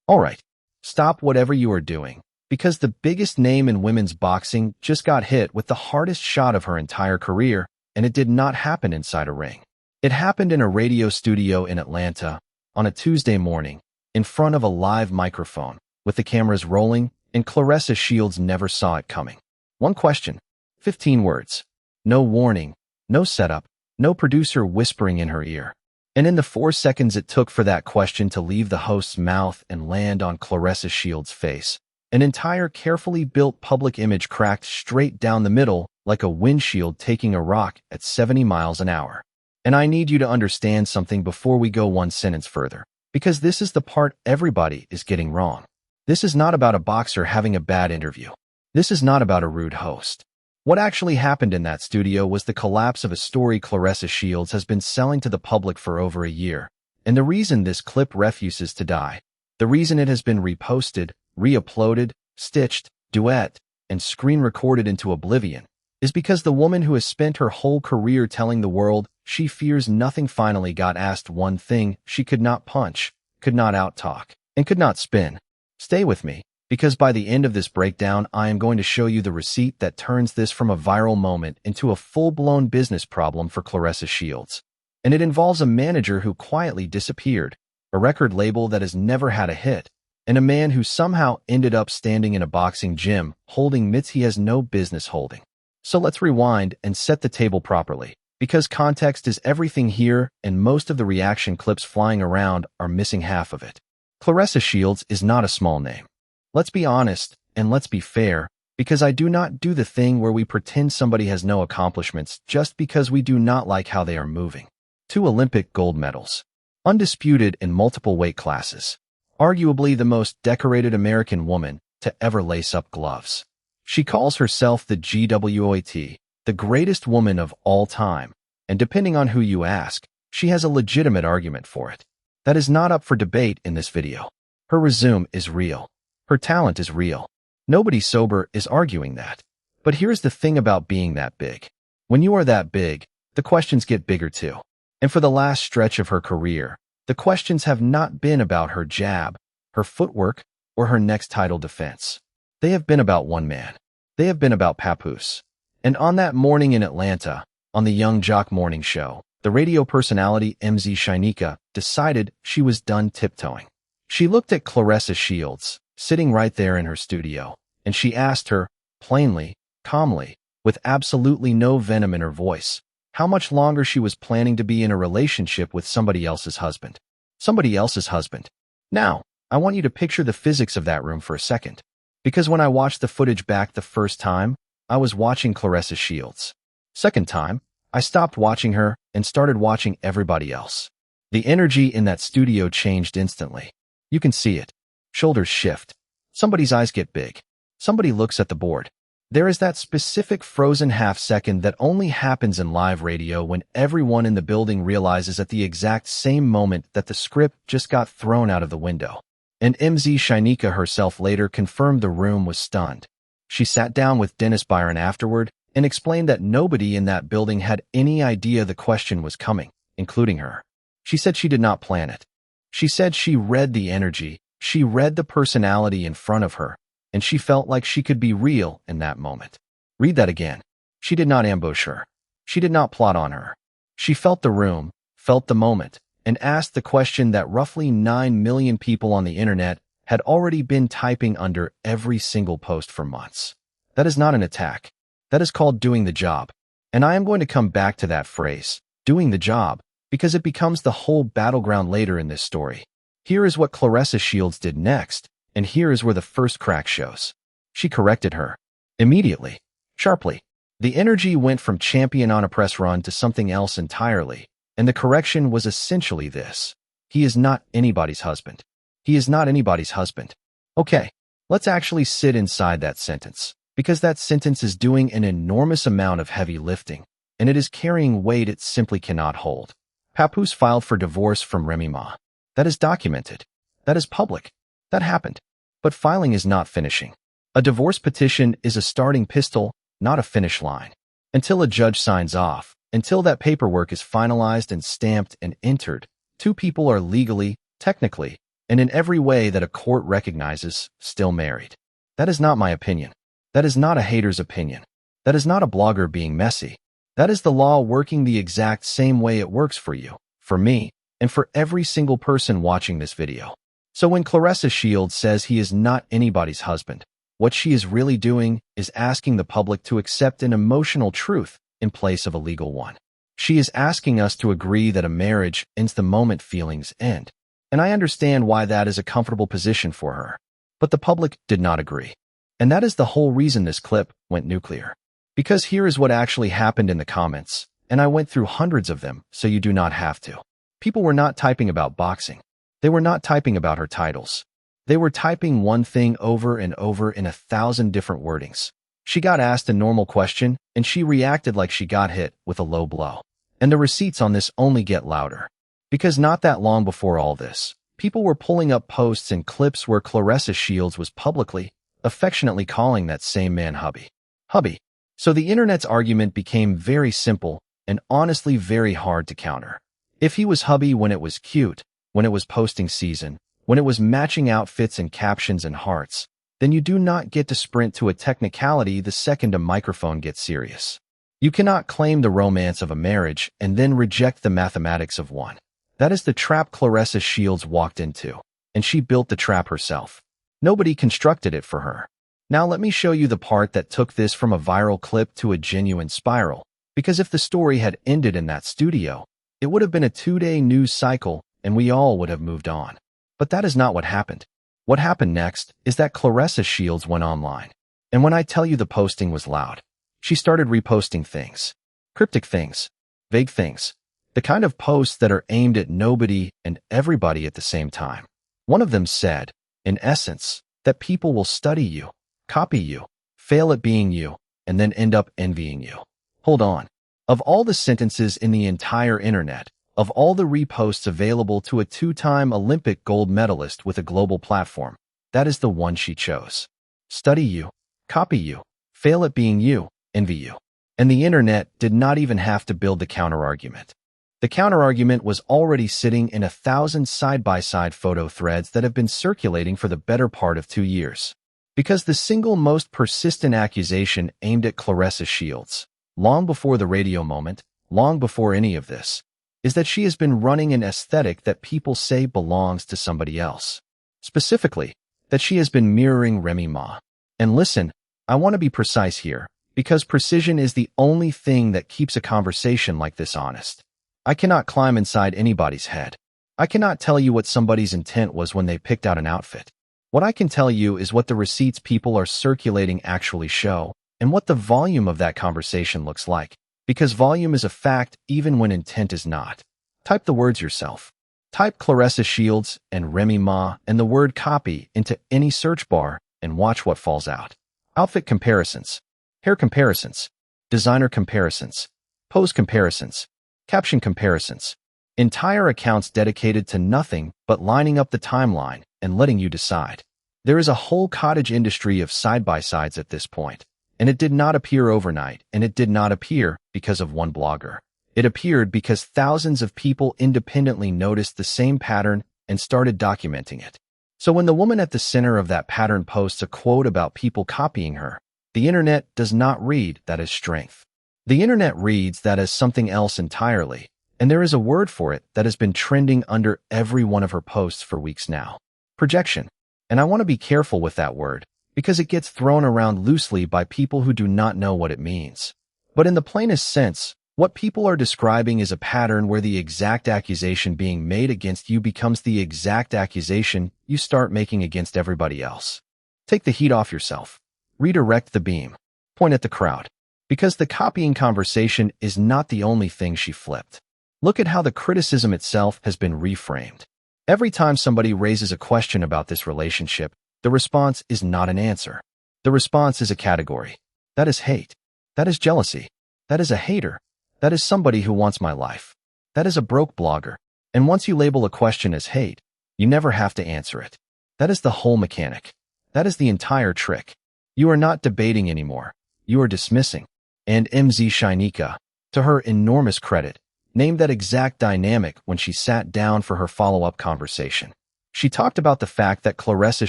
Alright, stop whatever you are doing, because the biggest name in women's boxing just got hit with the hardest shot of her entire career, and it did not happen inside a ring. It happened in a radio studio in Atlanta on a Tuesday morning, in front of a live microphone, with the cameras rolling, and Claressa Shields never saw it coming. One question, 15 words. No warning, no setup, no producer whispering in her ear. And in the 4 seconds it took for that question to leave the host's mouth and land on Claressa Shields' face, an entire carefully built public image cracked straight down the middle like a windshield taking a rock at 70 miles an hour. And I need you to understand something before we go one sentence further, because this is the part everybody is getting wrong. This is not about a boxer having a bad interview. This is not about a rude host. What actually happened in that studio was the collapse of a story Claressa Shields has been selling to the public for over a year. And the reason this clip refuses to die, the reason it has been reposted, re-uploaded, stitched, duet, and screen-recorded into oblivion, is because the woman who has spent her whole career telling the world she fears nothing finally got asked one thing she could not punch, could not out-talk, and could not spin. Stay with me, because by the end of this breakdown, I am going to show you the receipt that turns this from a viral moment into a full-blown business problem for Claressa Shields. And it involves a manager who quietly disappeared, a record label that has never had a hit, and a man who somehow ended up standing in a boxing gym holding mitts he has no business holding. So let's rewind and set the table properly, because context is everything here and most of the reaction clips flying around are missing half of it. Claressa Shields is not a small name. Let's be honest, and let's be fair, because I do not do the thing where we pretend somebody has no accomplishments just because we do not like how they are moving. 2 Olympic gold medals. Undisputed in multiple weight classes. Arguably the most decorated American woman to ever lace up gloves. She calls herself the GWOAT, the greatest woman of all time, and depending on who you ask, she has a legitimate argument for it. That is not up for debate in this video. Her resume is real. Her talent is real. Nobody sober is arguing that. But here's the thing about being that big. When you are that big, the questions get bigger too. And for the last stretch of her career, the questions have not been about her jab, her footwork, or her next title defense. They have been about one man. They have been about Papoose. And on that morning in Atlanta, on the Young Jock Morning Show, the radio personality Mz Shyneka decided she was done tiptoeing. She looked at Claressa Shields, sitting right there in her studio, and she asked her, plainly, calmly, with absolutely no venom in her voice, how much longer she was planning to be in a relationship with somebody else's husband. Somebody else's husband. Now, I want you to picture the physics of that room for a second, because when I watched the footage back the first time, I was watching Claressa Shields. Second time, I stopped watching her and started watching everybody else. The energy in that studio changed instantly. You can see it. Shoulders shift. Somebody's eyes get big. Somebody looks at the board. There is that specific frozen half-second that only happens in live radio when everyone in the building realizes at the exact same moment that the script just got thrown out of the window. And Mz Shyneka herself later confirmed the room was stunned. She sat down with Dennis Byron afterward and explained that nobody in that building had any idea the question was coming, including her. She said she did not plan it. She said she read the energy, she read the personality in front of her, and she felt like she could be real in that moment. Read that again. She did not ambush her. She did not plot on her. She felt the room, felt the moment, and asked the question that roughly 9 million people on the internet had already been typing under every single post for months. That is not an attack. That is called doing the job. And I am going to come back to that phrase, doing the job, because it becomes the whole battleground later in this story. Here is what Claressa Shields did next, and here is where the first crack shows. She corrected her. Immediately. Sharply. The energy went from champion on a press run to something else entirely, and the correction was essentially this. He is not anybody's husband. He is not anybody's husband. Okay, let's actually sit inside that sentence, because that sentence is doing an enormous amount of heavy lifting, and it is carrying weight it simply cannot hold. Papoose filed for divorce from Remy Ma. That is documented. That is public. That happened. But filing is not finishing. A divorce petition is a starting pistol, not a finish line. Until a judge signs off, until that paperwork is finalized and stamped and entered, 2 people are legally, technically, and in every way that a court recognizes, still married. That is not my opinion. That is not a hater's opinion. That is not a blogger being messy. That is the law working the exact same way it works for you, for me, and for every single person watching this video. So when Claressa Shields says he is not anybody's husband, what she is really doing is asking the public to accept an emotional truth in place of a legal one. She is asking us to agree that a marriage ends the moment feelings end. And I understand why that is a comfortable position for her. But the public did not agree. And that is the whole reason this clip went nuclear. Because here is what actually happened in the comments, and I went through hundreds of them, so you do not have to. People were not typing about boxing. They were not typing about her titles. They were typing one thing over and over in 1,000 different wordings. She got asked a normal question, and she reacted like she got hit with a low blow. And the receipts on this only get louder. Because not that long before all this, people were pulling up posts and clips where Claressa Shields was publicly, affectionately calling that same man hubby. Hubby. So the internet's argument became very simple and honestly very hard to counter. If he was hubby when it was cute, when it was posting season, when it was matching outfits and captions and hearts, then you do not get to sprint to a technicality the second a microphone gets serious. You cannot claim the romance of a marriage and then reject the mathematics of one. That is the trap Claressa Shields walked into, and she built the trap herself. Nobody constructed it for her. Now let me show you the part that took this from a viral clip to a genuine spiral, because if the story had ended in that studio, it would have been a 2-day news cycle and we all would have moved on. But that is not what happened. What happened next is that Claressa Shields went online. And when I tell you the posting was loud, she started reposting things. Cryptic things. Vague things. The kind of posts that are aimed at nobody and everybody at the same time. One of them said, in essence, that people will study you, copy you, fail at being you, and then end up envying you. Hold on. Of all the sentences in the entire internet, of all the reposts available to a 2-time Olympic gold medalist with a global platform, that is the one she chose. Study you, copy you, fail at being you, envy you. And the internet did not even have to build the counterargument. The counterargument was already sitting in 1,000 side-by-side photo threads that have been circulating for the better part of 2 years. Because the single most persistent accusation aimed at Claressa Shields, long before the radio moment, long before any of this, is that she has been running an aesthetic that people say belongs to somebody else. Specifically, that she has been mirroring Remy Ma. And listen, I want to be precise here, because precision is the only thing that keeps a conversation like this honest. I cannot climb inside anybody's head. I cannot tell you what somebody's intent was when they picked out an outfit. What I can tell you is what the receipts people are circulating actually show, and what the volume of that conversation looks like, because volume is a fact even when intent is not. Type the words yourself. Type Claressa Shields and Remy Ma and the word copy into any search bar and watch what falls out. Outfit comparisons, hair comparisons, designer comparisons, pose comparisons, caption comparisons. Entire accounts dedicated to nothing but lining up the timeline and letting you decide. There is a whole cottage industry of side-by-sides at this point, and it did not appear overnight, and it did not appear because of one blogger. It appeared because thousands of people independently noticed the same pattern and started documenting it. So when the woman at the center of that pattern posts a quote about people copying her, the internet does not read that as strength. The internet reads that as something else entirely, and there is a word for it that has been trending under every one of her posts for weeks now. Projection. And I want to be careful with that word, because it gets thrown around loosely by people who do not know what it means. But in the plainest sense, what people are describing is a pattern where the exact accusation being made against you becomes the exact accusation you start making against everybody else. Take the heat off yourself. Redirect the beam. Point at the crowd. Because the copying conversation is not the only thing she flipped. Look at how the criticism itself has been reframed. Every time somebody raises a question about this relationship, the response is not an answer. The response is a category. That is hate. That is jealousy. That is a hater. That is somebody who wants my life. That is a broke blogger. And once you label a question as hate, you never have to answer it. That is the whole mechanic. That is the entire trick. You are not debating anymore. You are dismissing. And Mz Shyneka, to her enormous credit, named that exact dynamic when she sat down for her follow-up conversation. She talked about the fact that Claressa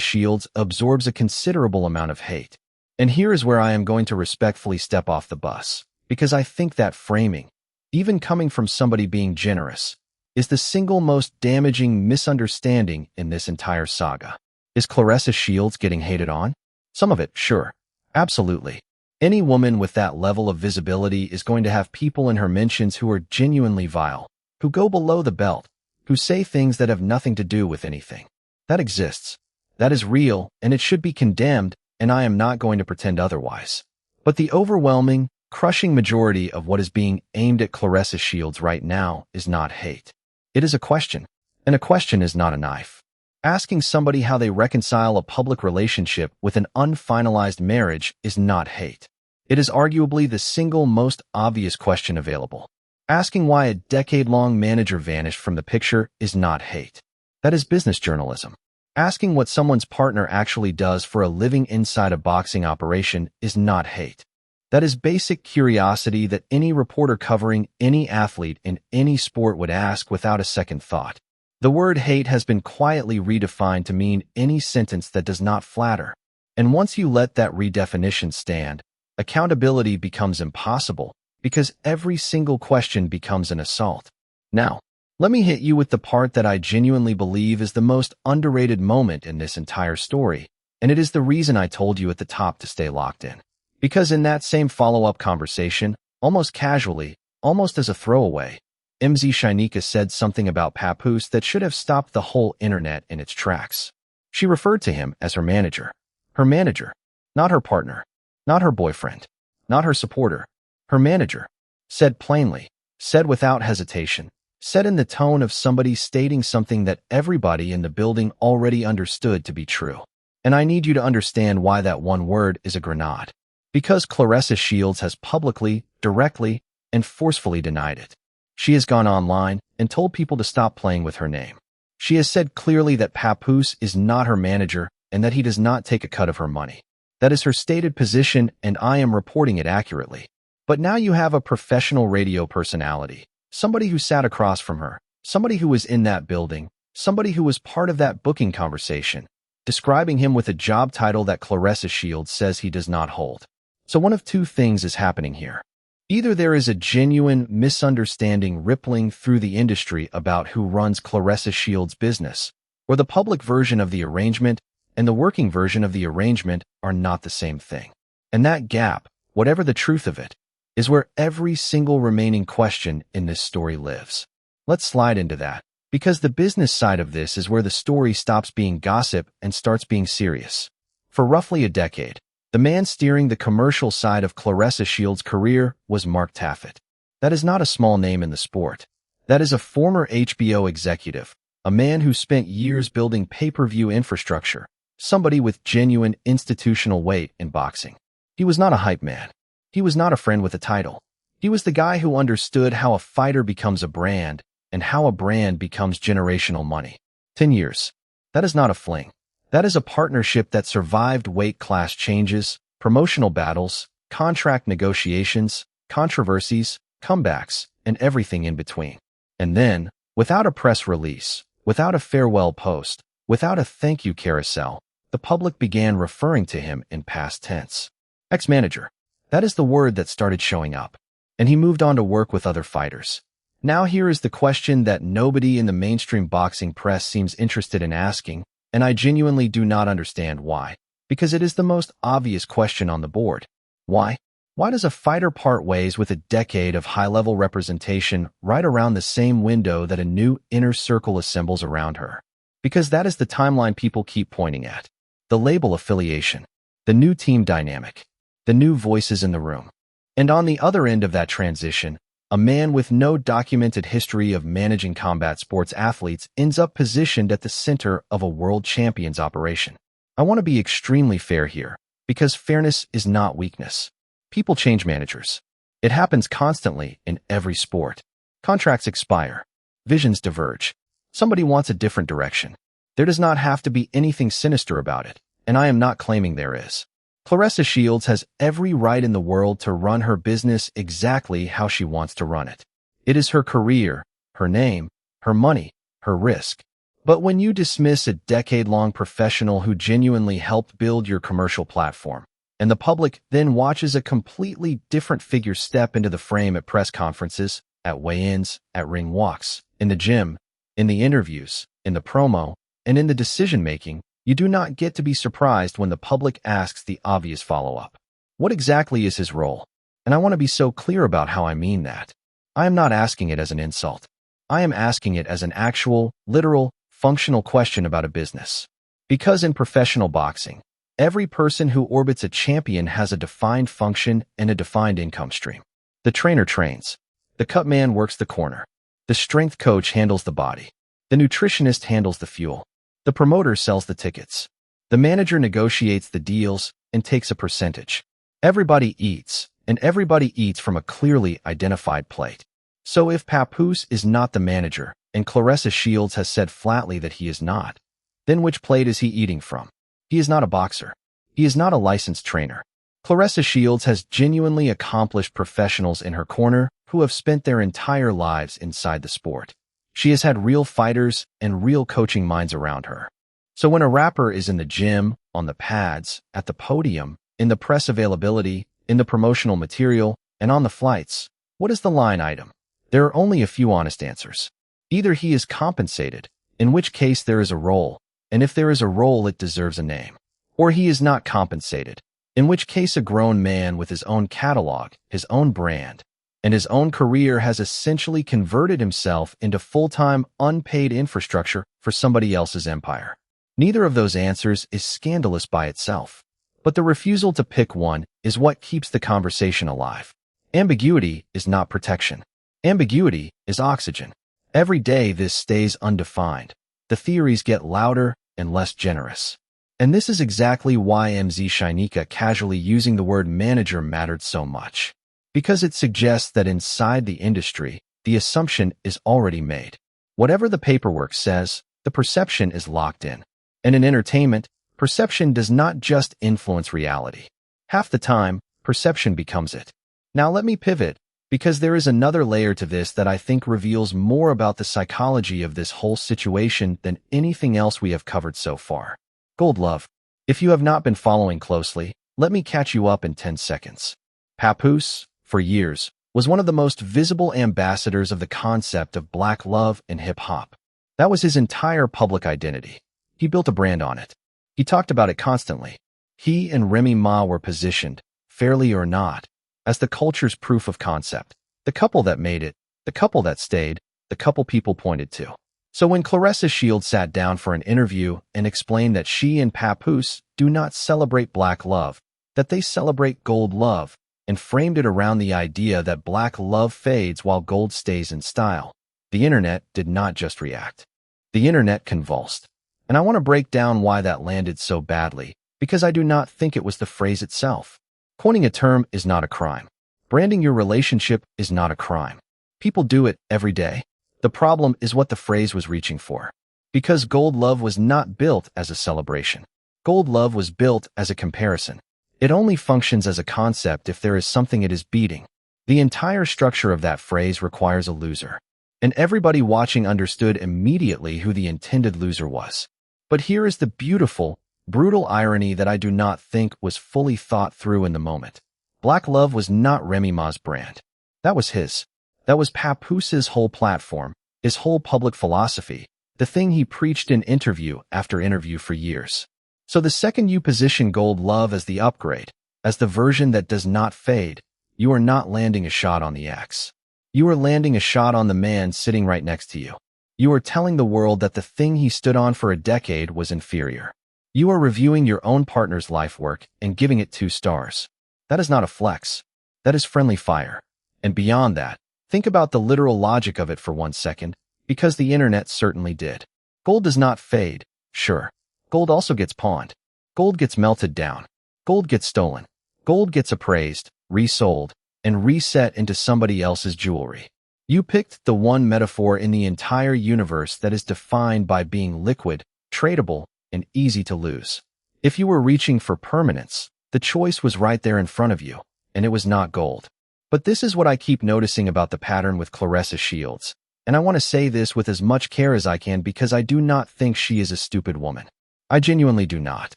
Shields absorbs a considerable amount of hate. And here is where I am going to respectfully step off the bus, because I think that framing, even coming from somebody being generous, is the single most damaging misunderstanding in this entire saga. Is Claressa Shields getting hated on? Some of it, sure. Absolutely. Any woman with that level of visibility is going to have people in her mentions who are genuinely vile, who go below the belt, who say things that have nothing to do with anything. That exists. That is real, and it should be condemned, and I am not going to pretend otherwise. But the overwhelming, crushing majority of what is being aimed at Claressa Shields right now is not hate. It is a question, and a question is not a knife. Asking somebody how they reconcile a public relationship with an unfinalized marriage is not hate. It is arguably the single most obvious question available. Asking why a decade-long manager vanished from the picture is not hate. That is business journalism. Asking what someone's partner actually does for a living inside a boxing operation is not hate. That is basic curiosity that any reporter covering any athlete in any sport would ask without a second thought. The word hate has been quietly redefined to mean any sentence that does not flatter. And once you let that redefinition stand, accountability becomes impossible because every single question becomes an assault. Now, let me hit you with the part that I genuinely believe is the most underrated moment in this entire story, and it is the reason I told you at the top to stay locked in. Because in that same follow-up conversation, almost casually, almost as a throwaway, Mz Shyneka said something about Papoose that should have stopped the whole internet in its tracks. She referred to him as her manager. Her manager, not her partner, not her boyfriend, not her supporter. Her manager, said plainly, said without hesitation, said in the tone of somebody stating something that everybody in the building already understood to be true. And I need you to understand why that one word is a grenade. Because Claressa Shields has publicly, directly, and forcefully denied it. She has gone online and told people to stop playing with her name. She has said clearly that Papoose is not her manager and that he does not take a cut of her money. That is her stated position, and I am reporting it accurately. But now you have a professional radio personality, somebody who sat across from her, somebody who was in that building, somebody who was part of that booking conversation, describing him with a job title that Claressa Shields says he does not hold. So one of two things is happening here. Either there is a genuine misunderstanding rippling through the industry about who runs Claressa Shields' business, or the public version of the arrangement and the working version of the arrangement are not the same thing. And that gap, whatever the truth of it, is where every single remaining question in this story lives. Let's slide into that, because the business side of this is where the story stops being gossip and starts being serious. For roughly a decade, the man steering the commercial side of Claressa Shields' career was Mark Taffet. That is not a small name in the sport. That is a former HBO executive, a man who spent years building pay-per-view infrastructure, somebody with genuine institutional weight in boxing. He was not a hype man. He was not a friend with a title. He was the guy who understood how a fighter becomes a brand and how a brand becomes generational money. 10 years. That is not a fling. That is a partnership that survived weight class changes, promotional battles, contract negotiations, controversies, comebacks, and everything in between. And then, without a press release, without a farewell post, without a thank you carousel, the public began referring to him in past tense. Ex-manager. That is the word that started showing up. And he moved on to work with other fighters. Now here is the question that nobody in the mainstream boxing press seems interested in asking, and I genuinely do not understand why, because it is the most obvious question on the board. Why? Why does a fighter part ways with a decade of high-level representation right around the same window that a new inner circle assembles around her? Because that is the timeline people keep pointing at. The label affiliation, the new team dynamic, the new voices in the room. And on the other end of that transition, a man with no documented history of managing combat sports athletes ends up positioned at the center of a world champion's operation. I want to be extremely fair here, because fairness is not weakness. People change managers. It happens constantly in every sport. Contracts expire. Visions diverge. Somebody wants a different direction. There does not have to be anything sinister about it, and I am not claiming there is. Claressa Shields has every right in the world to run her business exactly how she wants to run it. It is her career, her name, her money, her risk. But when you dismiss a decade-long professional who genuinely helped build your commercial platform, and the public then watches a completely different figure step into the frame at press conferences, at weigh-ins, at ring walks, in the gym, in the interviews, in the promo, and in the decision-making, you do not get to be surprised when the public asks the obvious follow-up. What exactly is his role? And I want to be so clear about how I mean that. I am not asking it as an insult. I am asking it as an actual, literal, functional question about a business. Because in professional boxing, every person who orbits a champion has a defined function and a defined income stream. The trainer trains. The cut man works the corner. The strength coach handles the body. The nutritionist handles the fuel. The promoter sells the tickets. The manager negotiates the deals and takes a percentage. Everybody eats, and everybody eats from a clearly identified plate. So if Papoose is not the manager, and Claressa Shields has said flatly that he is not, then which plate is he eating from? He is not a boxer. He is not a licensed trainer. Claressa Shields has genuinely accomplished professionals in her corner who have spent their entire lives inside the sport. She has had real fighters and real coaching minds around her. So when a rapper is in the gym, on the pads, at the podium, in the press availability, in the promotional material, and on the flights, what is the line item? There are only a few honest answers. Either he is compensated, in which case there is a role, and if there is a role it deserves a name. Or he is not compensated, in which case a grown man with his own catalog, his own brand, and his own career has essentially converted himself into full-time, unpaid infrastructure for somebody else's empire. Neither of those answers is scandalous by itself, but the refusal to pick one is what keeps the conversation alive. Ambiguity is not protection. Ambiguity is oxygen. Every day this stays undefined. The theories get louder and less generous. And this is exactly why Mz Shyneka casually using the word manager mattered so much. Because it suggests that inside the industry, the assumption is already made. Whatever the paperwork says, the perception is locked in. And in entertainment, perception does not just influence reality. Half the time, perception becomes it. Now let me pivot, because there is another layer to this that I think reveals more about the psychology of this whole situation than anything else we have covered so far. Gold love. If you have not been following closely, let me catch you up in 10 seconds. Papoose, for years, was one of the most visible ambassadors of the concept of black love in hip-hop. That was his entire public identity. He built a brand on it. He talked about it constantly. He and Remy Ma were positioned, fairly or not, as the culture's proof of concept, the couple that made it, the couple that stayed, the couple people pointed to. So when Claressa Shields sat down for an interview and explained that she and Papoose do not celebrate black love, that they celebrate gold love, and framed it around the idea that black love fades while gold stays in style, the internet did not just react. The internet convulsed. And I want to break down why that landed so badly, because I do not think it was the phrase itself. Coining a term is not a crime. Branding your relationship is not a crime. People do it every day. The problem is what the phrase was reaching for. Because gold love was not built as a celebration. Gold love was built as a comparison. It only functions as a concept if there is something it is beating. The entire structure of that phrase requires a loser. And everybody watching understood immediately who the intended loser was. But here is the beautiful, brutal irony that I do not think was fully thought through in the moment. Black love was not Remy Ma's brand. That was his. That was Papoose's whole platform, his whole public philosophy, the thing he preached in interview after interview for years. So the second you position gold love as the upgrade, as the version that does not fade, you are not landing a shot on the X. You are landing a shot on the man sitting right next to you. You are telling the world that the thing he stood on for a decade was inferior. You are reviewing your own partner's life work and giving it 2 stars. That is not a flex. That is friendly fire. And beyond that, think about the literal logic of it for 1 second, because the internet certainly did. Gold does not fade, sure. Gold also gets pawned. Gold gets melted down. Gold gets stolen. Gold gets appraised, resold, and reset into somebody else's jewelry. You picked the one metaphor in the entire universe that is defined by being liquid, tradable, and easy to lose. If you were reaching for permanence, the choice was right there in front of you, and it was not gold. But this is what I keep noticing about the pattern with Claressa Shields. And I want to say this with as much care as I can because I do not think she is a stupid woman. I genuinely do not.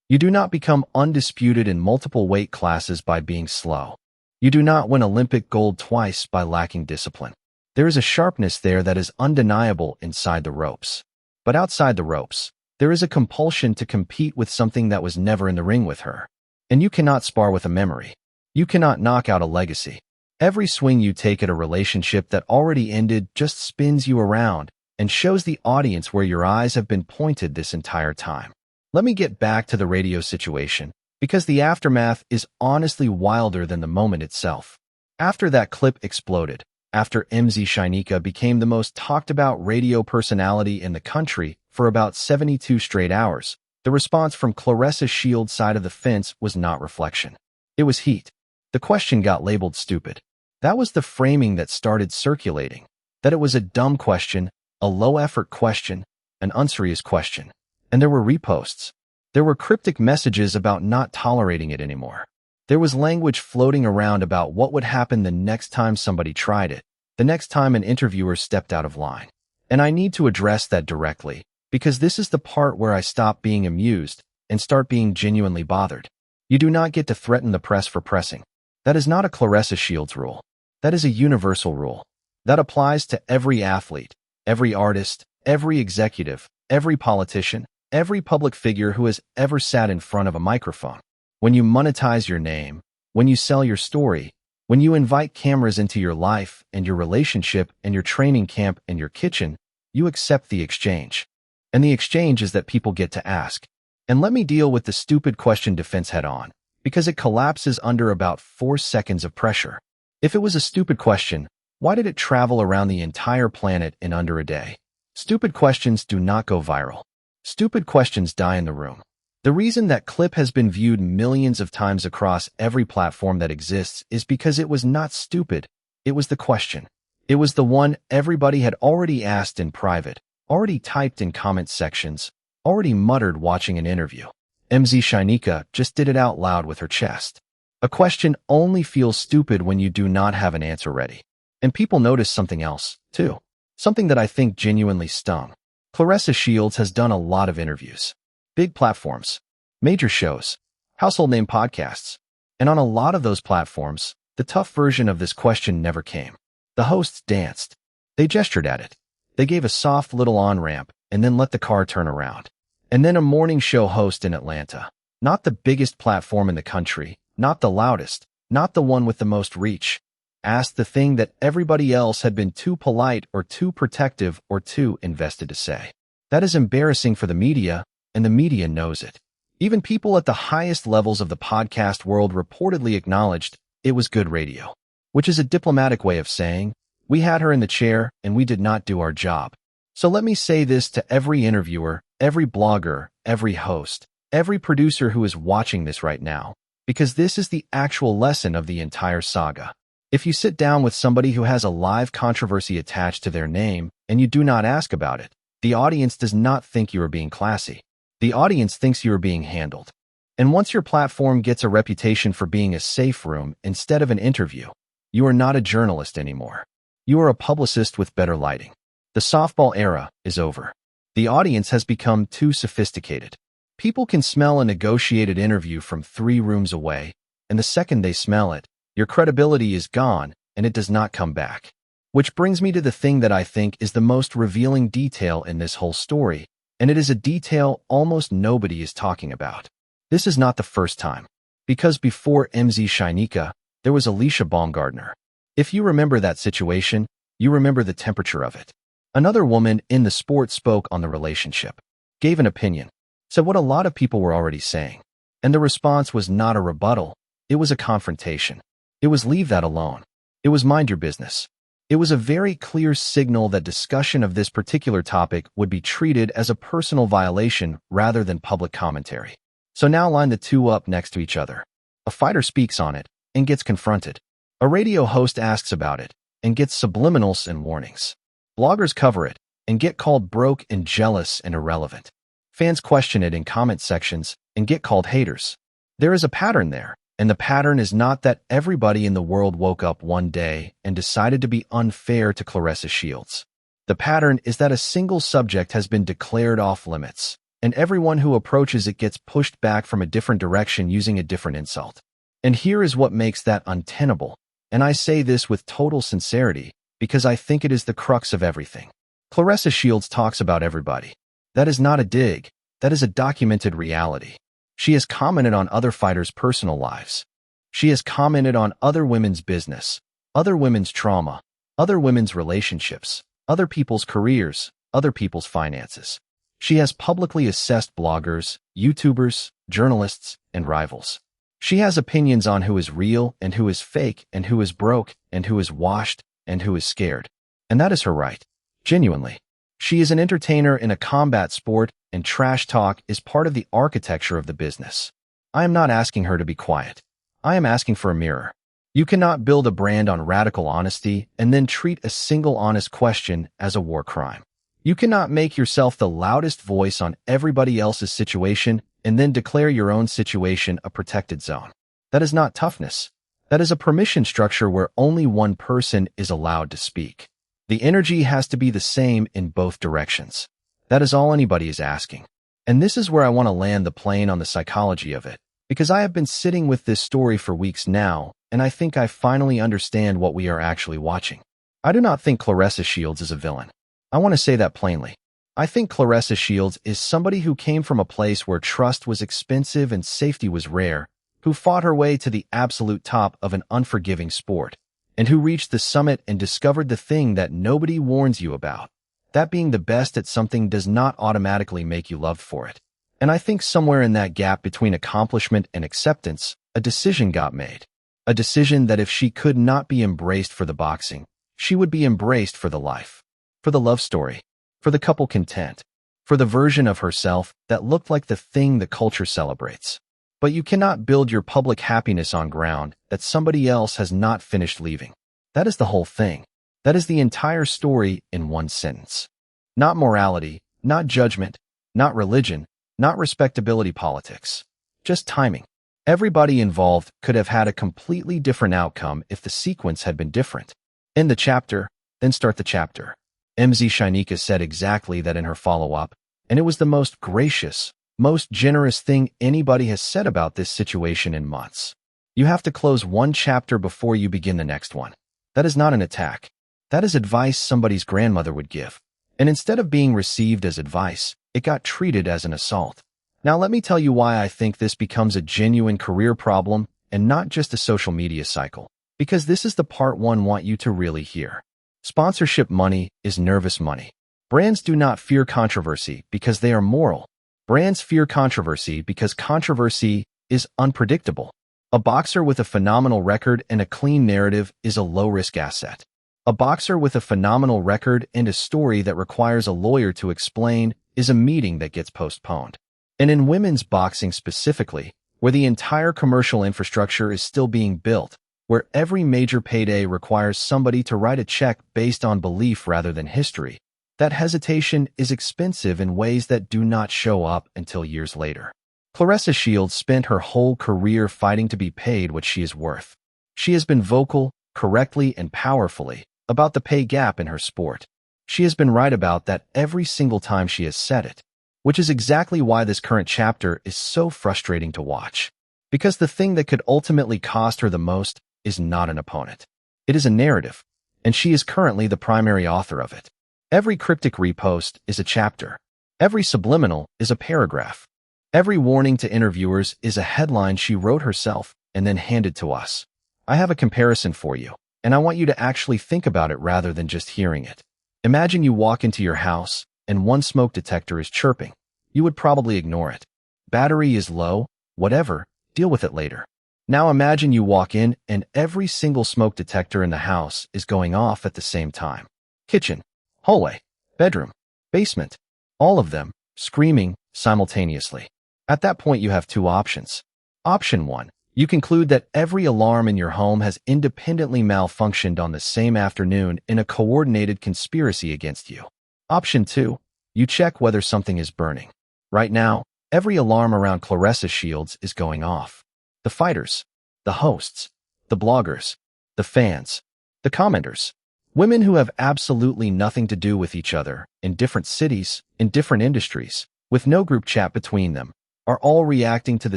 You do not become undisputed in multiple weight classes by being slow. You do not win Olympic gold twice by lacking discipline. There is a sharpness there that is undeniable inside the ropes. But outside the ropes, there is a compulsion to compete with something that was never in the ring with her. And you cannot spar with a memory. You cannot knock out a legacy. Every swing you take at a relationship that already ended just spins you around and shows the audience where your eyes have been pointed this entire time. Let me get back to the radio situation, because the aftermath is honestly wilder than the moment itself. After that clip exploded, after Mz Shyneka became the most talked about radio personality in the country for about 72 straight hours, the response from Claressa Shields' side of the fence was not reflection. It was heat. The question got labeled stupid. That was the framing that started circulating, that it was a dumb question, a low-effort question, an unserious question. And there were reposts. There were cryptic messages about not tolerating it anymore. There was language floating around about what would happen the next time somebody tried it, the next time an interviewer stepped out of line. And I need to address that directly, because this is the part where I stop being amused and start being genuinely bothered. You do not get to threaten the press for pressing. That is not a Claressa Shields rule. That is a universal rule. That applies to every athlete, every artist, every executive, every politician, every public figure who has ever sat in front of a microphone. When you monetize your name, when you sell your story, when you invite cameras into your life and your relationship and your training camp and your kitchen, you accept the exchange. And the exchange is that people get to ask. And let me deal with the stupid question defense head on, because it collapses under about 4 seconds of pressure. If it was a stupid question, why did it travel around the entire planet in under a day? Stupid questions do not go viral. Stupid questions die in the room. The reason that clip has been viewed millions of times across every platform that exists is because it was not stupid. It was the question. It was the one everybody had already asked in private, already typed in comment sections, already muttered watching an interview. Mz Shyneka just did it out loud with her chest. A question only feels stupid when you do not have an answer ready. And people notice something else, too. Something that I think genuinely stung. Claressa Shields has done a lot of interviews. Big platforms, major shows, household name podcasts. And on a lot of those platforms, the tough version of this question never came. The hosts danced. They gestured at it. They gave a soft little on-ramp and then let the car turn around. And then a morning show host in Atlanta, not the biggest platform in the country, not the loudest, not the one with the most reach, asked the thing that everybody else had been too polite or too protective or too invested to say. That is embarrassing for the media, and the media knows it. Even people at the highest levels of the podcast world reportedly acknowledged it was good radio, which is a diplomatic way of saying, we had her in the chair and we did not do our job. So let me say this to every interviewer, every blogger, every host, every producer who is watching this right now, because this is the actual lesson of the entire saga. If you sit down with somebody who has a live controversy attached to their name and you do not ask about it, the audience does not think you are being classy. The audience thinks you are being handled. And once your platform gets a reputation for being a safe room instead of an interview, you are not a journalist anymore. You are a publicist with better lighting. The softball era is over. The audience has become too sophisticated. People can smell a negotiated interview from 3 rooms away, and the second they smell it, your credibility is gone and it does not come back. Which brings me to the thing that I think is the most revealing detail in this whole story, and it is a detail almost nobody is talking about. This is not the first time, because before Mz Shyneka, there was Alycia Baumgardner. If you remember that situation, you remember the temperature of it. Another woman in the sport spoke on the relationship, gave an opinion, said what a lot of people were already saying, and the response was not a rebuttal, it was a confrontation. It was leave that alone. It was mind your business. It was a very clear signal that discussion of this particular topic would be treated as a personal violation rather than public commentary. So now line the two up next to each other. A fighter speaks on it and gets confronted. A radio host asks about it and gets subliminals and warnings. Bloggers cover it and get called broke and jealous and irrelevant. Fans question it in comment sections and get called haters. There is a pattern there, and the pattern is not that everybody in the world woke up one day and decided to be unfair to Claressa Shields. The pattern is that a single subject has been declared off limits, and everyone who approaches it gets pushed back from a different direction using a different insult. And here is what makes that untenable, and I say this with total sincerity, because I think it is the crux of everything. Claressa Shields talks about everybody. That is not a dig, that is a documented reality. She has commented on other fighters' personal lives. She has commented on other women's business, other women's trauma, other women's relationships, other people's careers, other people's finances. She has publicly assessed bloggers, YouTubers, journalists, and rivals. She has opinions on who is real and who is fake and who is broke and who is washed and who is scared. And that is her right. Genuinely. She is an entertainer in a combat sport, and trash talk is part of the architecture of the business. I am not asking her to be quiet. I am asking for a mirror. You cannot build a brand on radical honesty and then treat a single honest question as a war crime. You cannot make yourself the loudest voice on everybody else's situation and then declare your own situation a protected zone. That is not toughness. That is a permission structure where only one person is allowed to speak. The energy has to be the same in both directions. That is all anybody is asking. And this is where I want to land the plane on the psychology of it, because I have been sitting with this story for weeks now, and I think I finally understand what we are actually watching. I do not think Claressa Shields is a villain. I want to say that plainly. I think Claressa Shields is somebody who came from a place where trust was expensive and safety was rare, who fought her way to the absolute top of an unforgiving sport, and who reached the summit and discovered the thing that nobody warns you about. That being the best at something does not automatically make you loved for it. And I think somewhere in that gap between accomplishment and acceptance, a decision got made. A decision that if she could not be embraced for the boxing, she would be embraced for the life, for the love story, for the couple content, for the version of herself that looked like the thing the culture celebrates. But you cannot build your public happiness on ground that somebody else has not finished leaving. That is the whole thing. That is the entire story in one sentence. Not morality, not judgment, not religion, not respectability politics. Just timing. Everybody involved could have had a completely different outcome if the sequence had been different. End the chapter, then start the chapter. Mz Shyneka said exactly that in her follow-up, and it was the most gracious, most generous thing anybody has said about this situation in months. You have to close one chapter before you begin the next one. That is not an attack. That is advice somebody's grandmother would give. And instead of being received as advice, it got treated as an assault. Now let me tell you why I think this becomes a genuine career problem and not just a social media cycle. Because this is the part one want you to really hear. Sponsorship money is nervous money. Brands do not fear controversy because they are moral. Brands fear controversy because controversy is unpredictable. A boxer with a phenomenal record and a clean narrative is a low-risk asset. A boxer with a phenomenal record and a story that requires a lawyer to explain is a meeting that gets postponed. And in women's boxing specifically, where the entire commercial infrastructure is still being built, where every major payday requires somebody to write a check based on belief rather than history, that hesitation is expensive in ways that do not show up until years later. Claressa Shields spent her whole career fighting to be paid what she is worth. She has been vocal, correctly and powerfully, about the pay gap in her sport. She has been right about that every single time she has said it, which is exactly why this current chapter is so frustrating to watch. Because the thing that could ultimately cost her the most is not an opponent. It is a narrative, and she is currently the primary author of it. Every cryptic repost is a chapter. Every subliminal is a paragraph. Every warning to interviewers is a headline she wrote herself and then handed to us. I have a comparison for you, and I want you to actually think about it rather than just hearing it. Imagine you walk into your house and one smoke detector is chirping. You would probably ignore it. Battery is low, whatever, deal with it later. Now imagine you walk in and every single smoke detector in the house is going off at the same time. Kitchen, hallway, bedroom, basement, all of them screaming simultaneously. At that point, you have two options. Option 1, you conclude that every alarm in your home has independently malfunctioned on the same afternoon in a coordinated conspiracy against you. Option 2, you check whether something is burning. Right now, every alarm around Claressa Shields is going off. The fighters, the hosts, the bloggers, the fans, the commenters. Women who have absolutely nothing to do with each other, in different cities, in different industries, with no group chat between them, are all reacting to the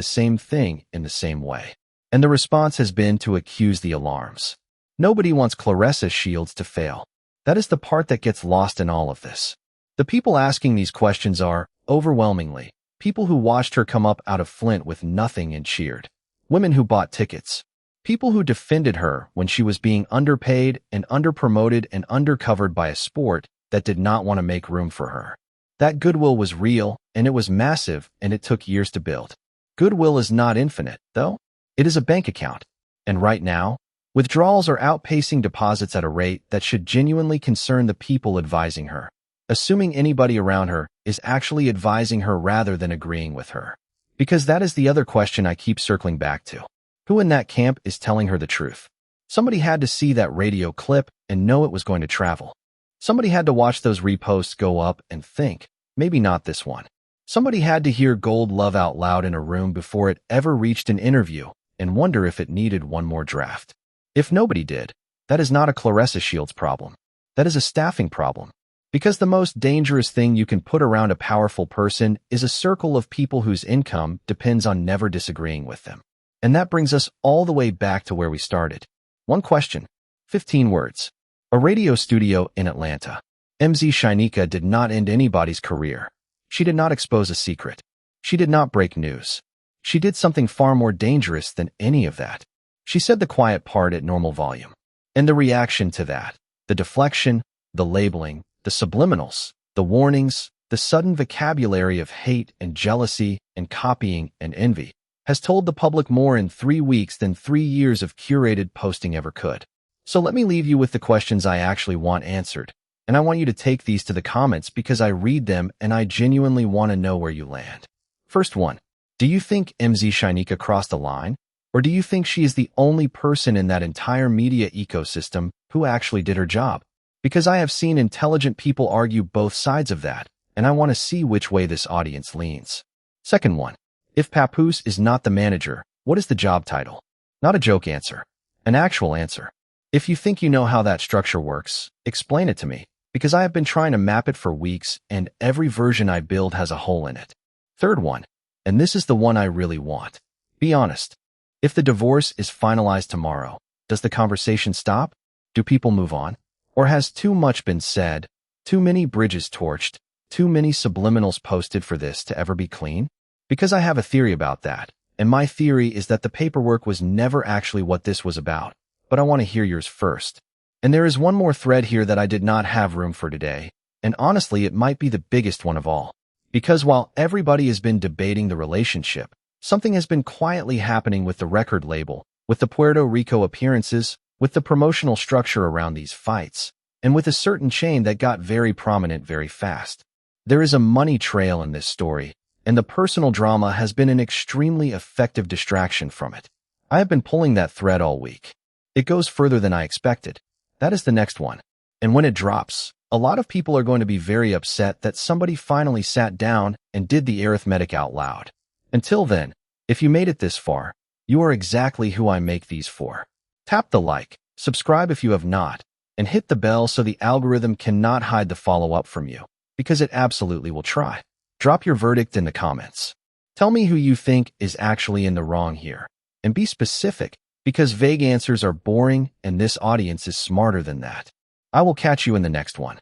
same thing in the same way. And the response has been to accuse the alarms. Nobody wants Claressa Shields to fail. That is the part that gets lost in all of this. The people asking these questions are, overwhelmingly, people who watched her come up out of Flint with nothing and cheered. Women who bought tickets. People who defended her when she was being underpaid and underpromoted and undercovered by a sport that did not want to make room for her. That goodwill was real, and it was massive, and it took years to build. Goodwill is not infinite, though. It is a bank account. And right now, withdrawals are outpacing deposits at a rate that should genuinely concern the people advising her, assuming anybody around her is actually advising her rather than agreeing with her. Because that is the other question I keep circling back to. Who in that camp is telling her the truth? Somebody had to see that radio clip and know it was going to travel. Somebody had to watch those reposts go up and think, maybe not this one. Somebody had to hear Gold Love out loud in a room before it ever reached an interview and wonder if it needed one more draft. If nobody did, that is not a Claressa Shields problem. That is a staffing problem. Because the most dangerous thing you can put around a powerful person is a circle of people whose income depends on never disagreeing with them. And that brings us all the way back to where we started. One question, 15 words. A radio studio in Atlanta. Mz Shyneka did not end anybody's career. She did not expose a secret. She did not break news. She did something far more dangerous than any of that. She said the quiet part at normal volume. And the reaction to that, the deflection, the labeling, the subliminals, the warnings, the sudden vocabulary of hate and jealousy and copying and envy, has told the public more in 3 weeks than 3 years of curated posting ever could. So let me leave you with the questions I actually want answered, and I want you to take these to the comments because I read them and I genuinely want to know where you land. First one, do you think Mz Shyneka crossed the line? Or do you think she is the only person in that entire media ecosystem who actually did her job? Because I have seen intelligent people argue both sides of that, and I want to see which way this audience leans. Second one, if Papoose is not the manager, what is the job title? Not a joke answer, an actual answer. If you think you know how that structure works, explain it to me, because I have been trying to map it for weeks and every version I build has a hole in it. Third one, and this is the one I really want. Be honest. If the divorce is finalized tomorrow, does the conversation stop? Do people move on? Or has too much been said, too many bridges torched, too many subliminals posted for this to ever be clean? Because I have a theory about that, and my theory is that the paperwork was never actually what this was about, but I want to hear yours first. And there is one more thread here that I did not have room for today, and honestly it might be the biggest one of all. Because while everybody has been debating the relationship, something has been quietly happening with the record label, with the Puerto Rico appearances, with the promotional structure around these fights, and with a certain chain that got very prominent very fast. There is a money trail in this story, and the personal drama has been an extremely effective distraction from it. I have been pulling that thread all week. It goes further than I expected. That is the next one. And when it drops, a lot of people are going to be very upset that somebody finally sat down and did the arithmetic out loud. Until then, if you made it this far, you are exactly who I make these for. Tap the like, subscribe if you have not, and hit the bell so the algorithm cannot hide the follow-up from you, because it absolutely will try. Drop your verdict in the comments. Tell me who you think is actually in the wrong here. And be specific, because vague answers are boring and this audience is smarter than that. I will catch you in the next one.